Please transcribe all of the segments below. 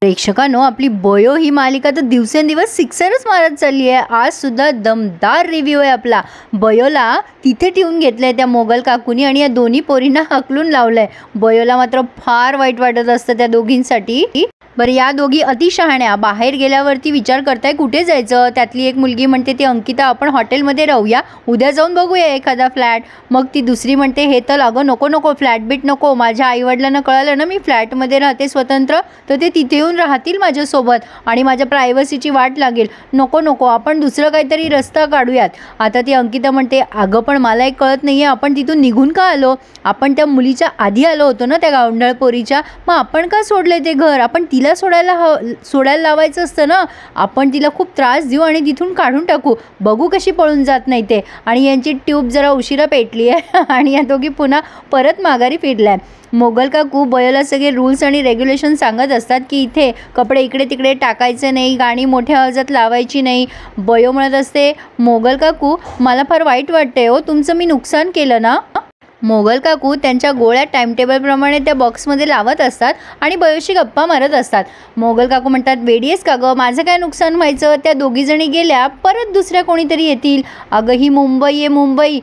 प्रेक्षकांनो, आपली बयो ही मालिका तर दिवसेंदिवस सिक्सरच मारत चालली आहे। आज सुद्धा दमदार रिव्ह्यू आहे आपला। बयोला तिथे ठेवून घेतलंय त्या मोगल काकूनी आणि या दोन्ही पोरींना हकलून लावलंय। बयोला मात्र फार वाईट वाटत असतं त्या दोघींसाठी। बरं, या दोघी अतिशहाण्या बाहेर गेल्यावरती विचार करताय कुठे जायचं। त्यातली एक मुलगी म्हणते ती अंकिता, आपण हॉटेलमध्ये राहूया, उद्या जाऊन बघूया एखादा फ्लॅट। मग ती दुसरी म्हणते हे तर अगं नको नको, फ्लॅट बीट नको, माझ्या आईवडिलांना कळालं ना मी फ्लॅटमध्ये राहते स्वतंत्र तर ते तिथे येऊन राहतील माझ्यासोबत आणि माझ्या प्रायव्हसीची वाट लागेल, नको नको, आपण दुसरं काहीतरी रस्ता काढूयात। आता ती अंकिता म्हणते अगं पण मला एक कळत नाही आहे, आपण तिथून निघून का आलो, आपण त्या मुलीच्या आधी आलो होतो ना त्या गावंढळ पोरीच्या, मग आपण का सोडले ते घर, आपण तिला सोडायला लावायचं असतं ना, आपण तिला खूप त्रास देऊ आणि तिथून काढून टाकू, बघू कशी पळून जात नाही ते। आणि यांची ट्यूब जरा उशिरा पेटली आहे आणि या दोघी पुन्हा परत माघारी फिरल्या। मोगल काकू बयोला सगळे रूल्स आणि रेग्युलेशन सांगत असतात की इथे कपडे इकडे तिकडे टाकायचे नाही, गाणी मोठ्या आवाजात लावायची नाही। बयो म्हणत असते मोगल काकू मला फार वाईट वाटते हो, तुमचं मी नुकसान केलं ना। मोगल काकू त्यांच्या गोळ्या टाइमटेबलप्रमाणे त्या बॉक्समध्ये लावत असतात आणि बयोशी गप्पा मारत असतात। मोगल काकू म्हणतात वेडी आहेस का गं, माझं काय नुकसान व्हायचं, त्या दोघीजणी गेल्या परत दुसऱ्या कोणीतरी येतील, अगं ही मुंबई आहे मुंबई,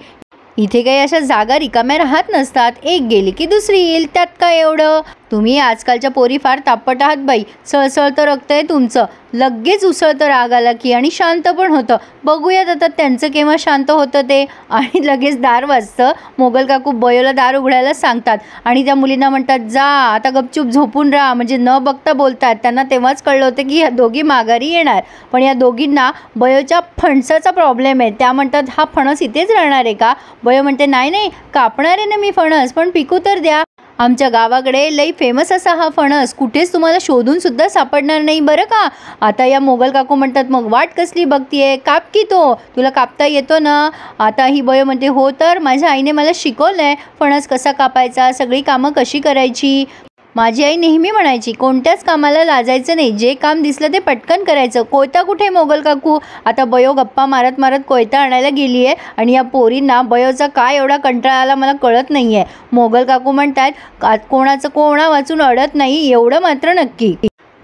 इथे काही अशा जागा रिकाम्या राहत नसतात, एक गेली की दुसरी येईल, त्यात काय एवढं, तुम्ही आजकालच्या पोरी फार तापट आहात बाई, सळसळतं रक्त आहे तुमचं, लगेच उसळतं राग आला की आणि शांत पण होतं, बघूयात आता त्यांचं केव्हा शांत होतं ते। आणि लगेच दार वाजतं, मोगल काकू बयोला दार उघडायला सांगतात आणि त्या मुलींना म्हणतात जा आता गपचूप झोपून राहा, म्हणजे न बघता बोलतात। त्यांना तेव्हाच कळलं होतं की या दोघी माघारी येणार, पण या दोघींना बयोच्या फणसाचा प्रॉब्लेम आहे। त्या म्हणतात हा फणस इथेच राहणार आहे का, बयो म्हणते नाही नाही कापणार आहे ना मी फणस, पण पिकू तर द्या, आमच्या गावाकडे लई फेमस असा हा फणस, कुठेच तुम्हाला शोधून सुद्धा सापडणार नाही बरं का। आता या मोगल काकू म्हणतात मग वाट कसली बघतीये, काप की तो, तुला कापता येतो ना। आता ही बयो म्हणते हो तर माझ्या आईने मला शिकवलंय फणस कसा कापायचा, सगळी कामं कशी करायची। माझी आई नेहमी म्हणायची कोणत्याच कामाला लाजायचं नाही, जे काम दिसलं ते पटकन करायचं। कोयता कुठे मोगल काकू, आता बयो गप्पा मारत मारत कोयता आणायला गेली आहे आणि या पोरींना बयोचा काय एवढा कंटाळा आला मला कळत नाही आहे। मोगल काकू म्हणतात कोणाचं कोणा वाचून अडत नाही एवढं मात्र नक्की।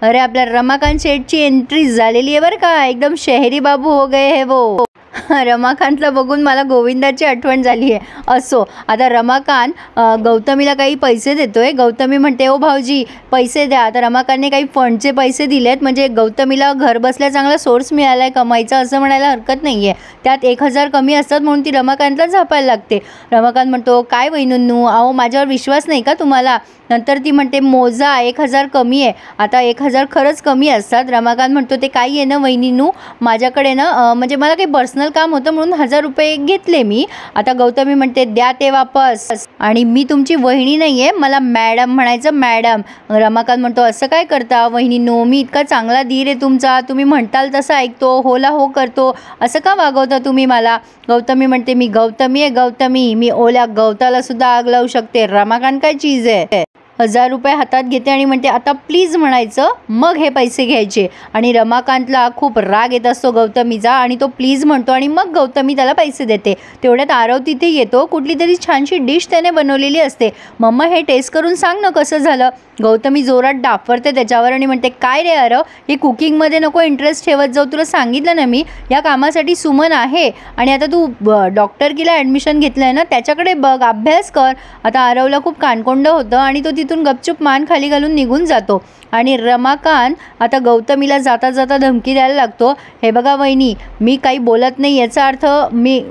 अरे आपल्या रमाकांत शेठची एंट्री झालेली आहे बरं का, एकदम शहरी बाबू हो गए है वो। रमाकांतला बघून मला गोविंदाची आठवण झाली आहे। असो, आता रमाकांत गौतमीला काही पैसे देतोय, गौतमी म्हणते ओ भाऊजी पैसे द्या। आता रमाकांतने काही फंडचे पैसे दिलेत, म्हणजे गौतमीला घर बसल्या चांगला सोर्स मिळाला आहे कमाईचा असं म्हणायला हरकत नाही आहे। त्यात 1000 कमी असतात म्हणून ती रमाकांतला झापायला लागते। रमाकांत म्हणतो काय वहिनूंनू, अहो माझ्यावर विश्वास नाही का तुम्हाला। नंतर ती म्हणते मोजा 1000 कमी आहे। आता 1000 खरंच कमी असतात। रमाकांत म्हणतो ते काही आहे ना वहिनीनू, माझ्याकडे ना म्हणजे मला काही पर्सनल काम होतं म्हणून 1000 रुपये घेतले मी। आता गौतमी म्हणते द्या ते वापस, आणि मी तुमची वहिनी नाही आहे, मला मॅडम म्हणायचं मॅडम। रमाकांत म्हणतो असं काय करता वहिनीनू, मी इतका चांगला धीर आहे तुमचा, तुम्ही म्हणताल तसं ऐकतो, होला हो करतो, असं का वागवता तुम्ही मला। गौतमी म्हणते मी गौतमी आहे गौतमी, मी ओल्या गवताला सुद्धा आग लावू शकते, रमाकांत काय चीज आहे। 1000 रुपये हातात घेते आणि म्हणते आता प्लीज म्हणायचं, मग हे पैसे घ्यायचे। आणि रमाकांतला खूप राग येत असतो गौतमीचा आणि तो प्लीज म्हणतो आणि मग गौतमी त्याला पैसे देते। तेवढ्यात आरव तिथे येतो, कुठली तरी छानशी डिश त्याने बनवलेली असते। मम्मा हे टेस्ट करून सांग ना कसं झालं। गौतमी जोरात डाफरते त्याच्यावर आणि म्हणते काय रे आरव, हे कुकिंगमध्ये नको इंटरेस्ट ठेवत जाऊ, तुला सांगितलं ना मी या कामासाठी सुमन आहे आणि आता तू डॉक्टरकीला ॲडमिशन घेतलं आहे ना त्याच्याकडे बघ, अभ्यास कर। आता आरवला खूप कानकोंड होतं आणि तो तिथून गपचूप मान खाली घालून निघून जातो। आणि रमाकांत आता गौतमीला जाता जाता धमकी द्यायला लागतो, हे बघा वहिनी मी काही बोलत नाही, याचा अर्थ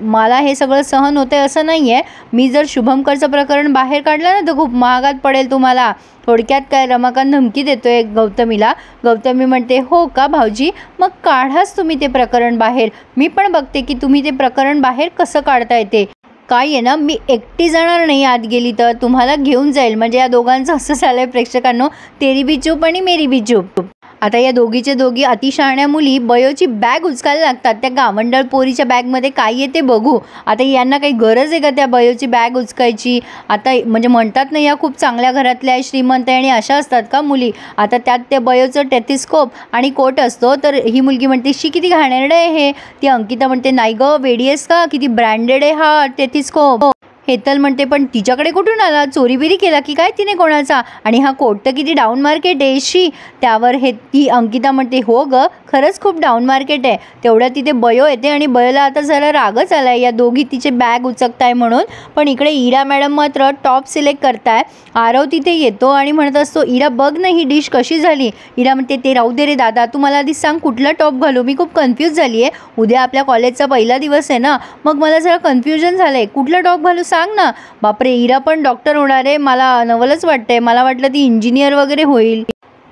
मला हे सगळं सहन होते असं नाही आहे, मी जर शुभंकरचं प्रकरण बाहेर काढलं ना तर खूप महागात पडेल तुम्हाला। थोडक्यात काय रमाकांत धमकी देतोय गौतमीला। गौतमी म्हणते हो का भाऊजी, मग काढाच तुम्ही ते प्रकरण बाहेर, मी पण बघते की तुम्ही ते प्रकरण बाहेर कसं काढता येते। काय आहे ना मी एकटी जाणार नाही, आत गेली तर तुम्हाला घेऊन जाईल। म्हणजे या दोघांचं असं झालंय प्रेक्षकांनो, तेरी बी चूप आणि मेरी बी चूप। आता या दोघीचे दोघी अतिशहाण्या मुली बयोची बॅग उचकायला लागतात, त्या गावंढळ पोरीच्या बॅगमध्ये काय येते बघू। आता यांना काही गरज आहे का त्या बयोची बॅग उचकायची। आता म्हणजे म्हणतात ना या खूप चांगल्या घरातल्या श्रीमंत आणि अशा असतात का मुली। आता त्यात त्या बयोचं टेथिस्कोप आणि कोट असतो, तर ही मुलगी म्हणते शी किती घाणेरडं आहे हे। ती अंकिता म्हणते नाही गं वेडी आहेस का, किती ब्रँडेड आहे हा टेथिस्कोप। हेतल म्हणते पण तिच्याकडे कुठून आला, चोरीबिरी केला की काय तिने कोणाचा, आणि हा कोट तर किती डाऊन मार्केट आहे शी. त्यावर ती अंकिता म्हणते हो ग, खरंच खूप डाऊन मार्केट आहे. तेवढ्या तिथे बयो येते आणि बयोला आता जरा रागच आलाय या दोघी तिचे बॅग उचकताय म्हणून. पण इकडे इरा मॅडम मात्र टॉप सिलेक्ट करताय. आरव तिथे येतो आणि म्हणत असतो इरा बघ ना ही डिश कशी झाली. इरा म्हणते ते राहू दे रे दादा, तू मला आधी सांग कुठला टॉप घालू, मी खूप कन्फ्यूज झाली आहे. उद्या आपल्या कॉलेजचा पहिला दिवस आहे ना, मग मला जरा कन्फ्युजन झालं आहे, कुठला टॉप घालू सांग ना. बापरे, इरा पण डॉक्टर होणार आहे, मला नवलच वाटतंय, मला वाटलं ती इंजिनियर वगैरे होईल.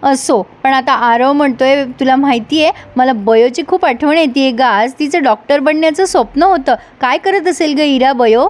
असो, पण आता आरव म्हणतोय तुला माहिती आहे मला बयोची खूप आठवण येते ग आज, तिचं डॉक्टर बनण्याचं स्वप्न होतं. काय करत असेल ग इरा बयो.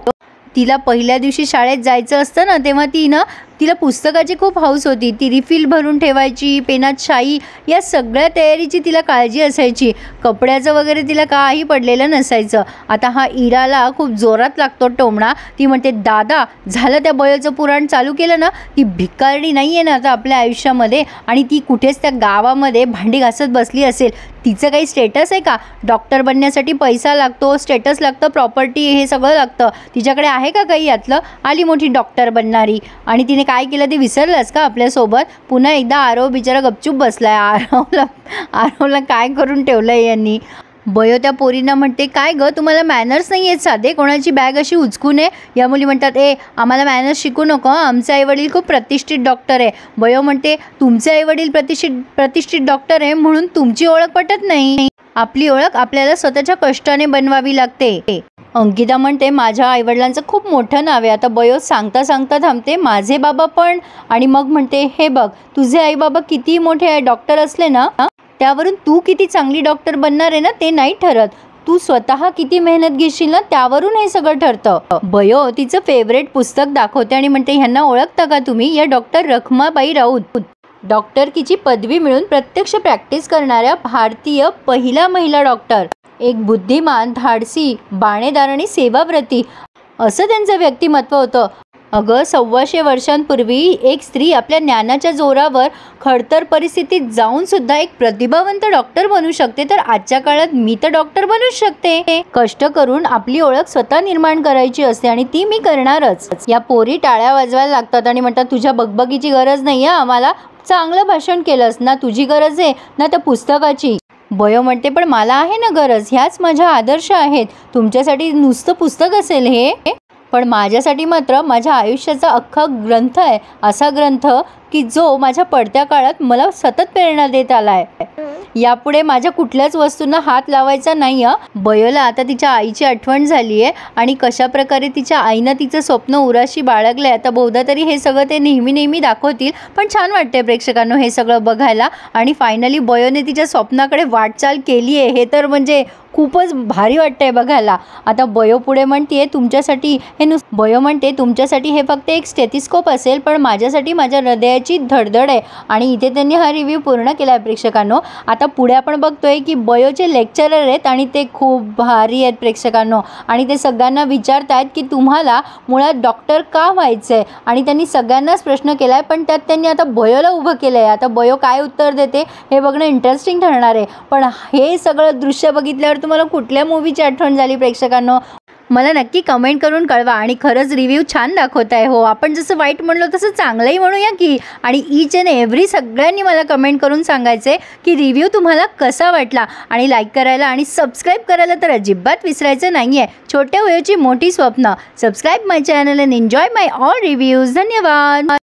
तिला पहिल्या दिवशी शाळेत जायचं असतं ना, तेव्हा तिला पुस्तकाची खूप हौस होती. ती रिफिल भरून ठेवायची, पेनात शाई, या सगळ्या तयारीची तिला काळजी असायची. कपड्याचं वगैरे तिला काही पडलेलं नसायचं. आता हा इराला खूप जोरात लागतो टोमणा. ती म्हणते दादा झालं त्या बयोचं पुराण चालू केलं ना, ती भिकारडी नाही आहे ना आता आपल्या आयुष्यामध्ये, आणि ती कुठेच त्या गावामध्ये भांडी घासत बसली असेल. तिचं काही स्टेटस आहे का. डॉक्टर बनण्यासाठी पैसा लागतो, स्टेटस लागतं, प्रॉपर्टी, हे सगळं लागतं. तिच्याकडे आहे का काही यातलं. आली मोठी डॉक्टर बनणारी, आणि तिने काय केलं ते विसरलंस का आपल्यासोबत. पुन्हा एकदा आरव बिचारा गपचूप बसलाय. आरवला काय करून ठेवलंय यांनी. बयो त्या पोरींना म्हणते काय ग तुम्हाला मॅनर्स नाही आहेत साधे, कोणाची बॅग अशी उचकू नये. या मुली म्हणतात आम्हाला मॅनर्स शिकू नको, आमचे आईवडील खूप प्रतिष्ठित डॉक्टर आहे. बयो म्हणते तुमचे आईवडील प्रतिष्ठित डॉक्टर आहे म्हणून तुमची ओळख पटत नाही. आपली ओळख आपल्याला स्वतःच्या कष्टाने बनवावी लागते. अंकिता म्हणते माझ्या आईवडिलांचं खूप मोठं नाव आहे. आता बयो सांगता सांगता थांबते माझे बाबा पण, आणि मग म्हणते हे बघ तुझे आई बाबा किती मोठे डॉक्टर असले ना, त्यावरून तू किती चांगली डॉक्टर बनणार आहे ना ते नाही ठरत, तू स्वतः किती मेहनत घेशील ना त्यावरून हे सगळं ठरतं. बयो तिचं फेवरेट पुस्तक दाखवते आणि म्हणते ह्यांना ओळखता का तुम्ही, या डॉक्टर रखमाबाई राऊत, डॉक्टरकीची पदवी मिळून प्रत्यक्ष प्रॅक्टिस करणाऱ्या भारतीय पहिला महिला डॉक्टर. एक बुद्धिमान, धाडसी, बाणेदार आणि सेवाव्रती असं त्यांचं व्यक्तिमत्व होतं. अगं 125 वर्षांपूर्वी एक स्त्री आपल्या ज्ञानाच्या जोरावर खडतर परिस्थितीत जाऊन सुद्धा एक प्रतिभावंत डॉक्टर बनू शकते, तर आजच्या काळात मी तर डॉक्टर बनूच शकते. कष्ट करून आपली ओळख स्वतः निर्माण करायची असते आणि ती मी करणारच. या पोरी टाळ्या वाजवायला लागतात आणि म्हणतात तुझ्या बगबगीची गरज नाही आहे आम्हाला, चांगलं भाषण केलंस ना, तुझी गरज आहे ना त्या पुस्तकाची. बयो म्हणते पण मला आहे ना गरज, ह्याच माझ्या आदर्श आहेत. तुमच्यासाठी नुसतं पुस्तक असेल हे, पण माझ्यासाठी मात्र माझ्या आयुष्याचा अख्खा ग्रंथ आहे. असा ग्रंथ की जो माझ्या पडत्या काळात मला सतत प्रेरणा देत आलाय. यापुढे माझ्या कुठल्याच वस्तूंना हात लावायचा नाही. बयोला आता तिच्या आईची आठवण झाली आहे आणि कशा प्रकारे तिच्या आईनं तिचं स्वप्न उराशी बाळगलंय. आता बहुधा तरी हे सगळं ते नेहमी दाखवतील, पण छान वाटतंय प्रेक्षकांनो हे सगळं बघायला. आणि फायनली बयोने तिच्या स्वप्नाकडे वाटचाल केली आहे, हे तर म्हणजे खूपच भारी वाटतंय बघायला. आता बयो पुढे म्हणते तुमच्यासाठी बयो म्हणते तुमच्यासाठी हे फक्त एक स्टेथिस्कोप असेल, पण माझ्यासाठी माझ्या हृदयाची धडधड आहे. आणि इथे त्यांनी हा रिव्ह्यू पूर्ण केला आहे प्रेक्षकांनो. आता पुढे आपण बघतोय की बयोचे लेक्चरर आहेत आणि ते खूप भारी आहेत प्रेक्षकांनो, आणि ते सगळ्यांना विचारतायत की तुम्हाला मुळात डॉक्टर का व्हायचं आहे, आणि त्यांनी सगळ्यांनाच प्रश्न केला आहे, पण त्यात त्यांनी आता बयोला उभं केलं आहे. आता बयो काय उत्तर देते हे बघणं इंटरेस्टिंग ठरणार आहे. पण हे सगळं दृश्य बघितल्यावर तुम्हाला कुठल्या मूवीची आठवण झाली प्रेक्षकांनो, मला नक्की कमेंट करून कळवा. आणि खरंच रिव्ह्यू छान दाखवत आहे. हो, आपण जसं वाईट म्हणलो तसं चांगलंही म्हणूया की. आणि ईच अँड एव्हरी सगळ्यांनी मला कमेंट करून सांगायचे की रिव्ह्यू तुम्हाला कसा वाटला, आणि लाईक करायला आणि सबस्क्राईब करायला तर अजिबात विसरायचं नाही आहे. छोट्या वयोची मोठी स्वप्न. Subscribe my channel and enjoy my all reviews. धन्यवाद.